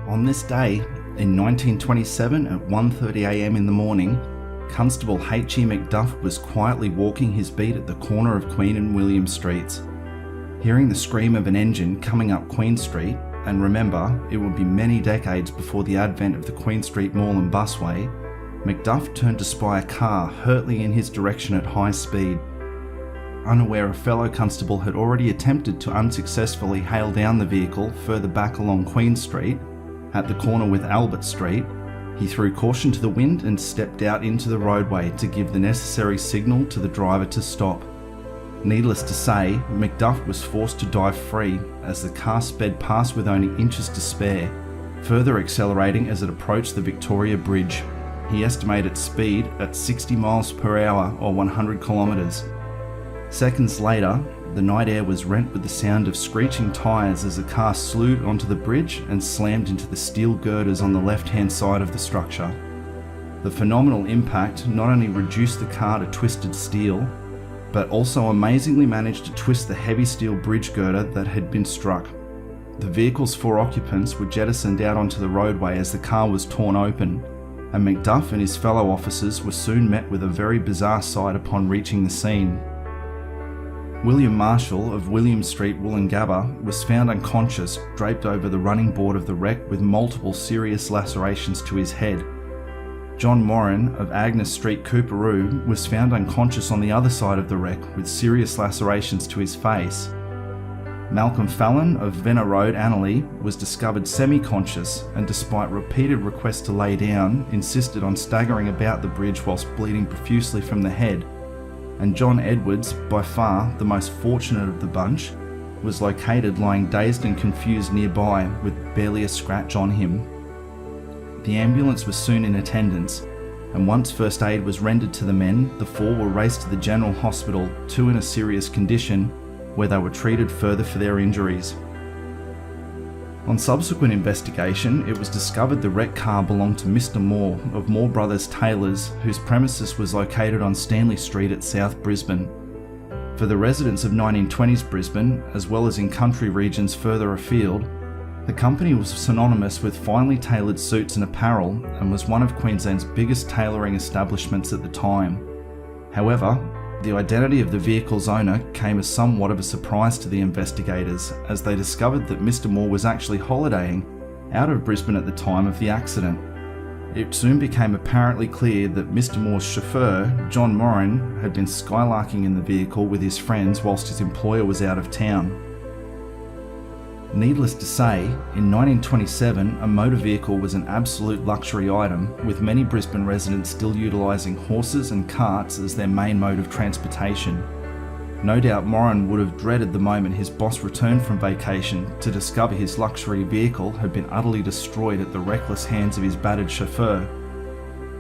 On this day, in 1927 at 1:30 a.m. in the morning, Constable H.E. Macduff was quietly walking his beat at the corner of Queen and William Streets. Hearing the scream of an engine coming up Queen Street, and remember, it would be many decades before the advent of the Queen Street Mall and busway, Macduff turned to spy a car hurtling in his direction at high speed. Unaware a fellow constable had already attempted to unsuccessfully hail down the vehicle further back along Queen Street, at the corner with Albert Street, he threw caution to the wind and stepped out into the roadway to give the necessary signal to the driver to stop. Needless to say, Macduff was forced to dive free as the car sped past with only inches to spare, further accelerating as it approached the Victoria Bridge. He estimated speed at 60 miles per hour or 100 kilometres. Seconds later, the night air was rent with the sound of screeching tyres as the car slewed onto the bridge and slammed into the steel girders on the left-hand side of the structure. The phenomenal impact not only reduced the car to twisted steel, but also amazingly managed to twist the heavy steel bridge girder that had been struck. The vehicle's 4 occupants were jettisoned out onto the roadway as the car was torn open, and Macduff and his fellow officers were soon met with a very bizarre sight upon reaching the scene. William Marshall of William Street, Woolloongabba, was found unconscious, draped over the running board of the wreck with multiple serious lacerations to his head. John Moran of Agnes Street, Coorparoo, was found unconscious on the other side of the wreck with serious lacerations to his face. Malcolm Fallon of Venner Road, Annerley, was discovered semi-conscious and, despite repeated requests to lay down, insisted on staggering about the bridge whilst bleeding profusely from the head. And John Edwards, by far the most fortunate of the bunch, was located lying dazed and confused nearby with barely a scratch on him. The ambulance was soon in attendance, and once first aid was rendered to the men, the 4 were raced to the General Hospital, 2 in a serious condition, where they were treated further for their injuries. On subsequent investigation, it was discovered the wrecked car belonged to Mr. Moore of Moore Brothers Tailors, whose premises was located on Stanley Street at South Brisbane. For the residents of 1920s Brisbane, as well as in country regions further afield, the company was synonymous with finely tailored suits and apparel and was one of Queensland's biggest tailoring establishments at the time. However, the identity of the vehicle's owner came as somewhat of a surprise to the investigators, as they discovered that Mr. Moore was actually holidaying out of Brisbane at the time of the accident. It soon became apparently clear that Mr. Moore's chauffeur, John Moran, had been skylarking in the vehicle with his friends whilst his employer was out of town. Needless to say, in 1927 a motor vehicle was an absolute luxury item, with many Brisbane residents still utilising horses and carts as their main mode of transportation. No doubt Moran would have dreaded the moment his boss returned from vacation to discover his luxury vehicle had been utterly destroyed at the reckless hands of his battered chauffeur.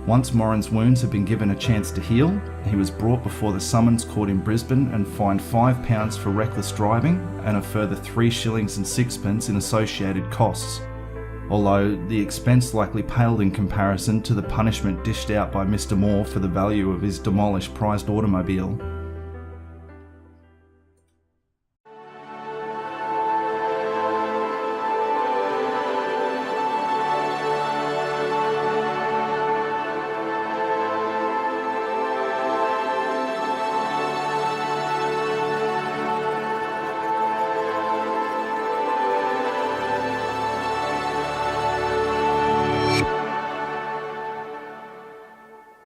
Once Moran's wounds had been given a chance to heal, he was brought before the Summons Court in Brisbane and fined £5 for reckless driving and a further 3 shillings and 6pence in associated costs, although the expense likely paled in comparison to the punishment dished out by Mr. Moore for the value of his demolished prized automobile.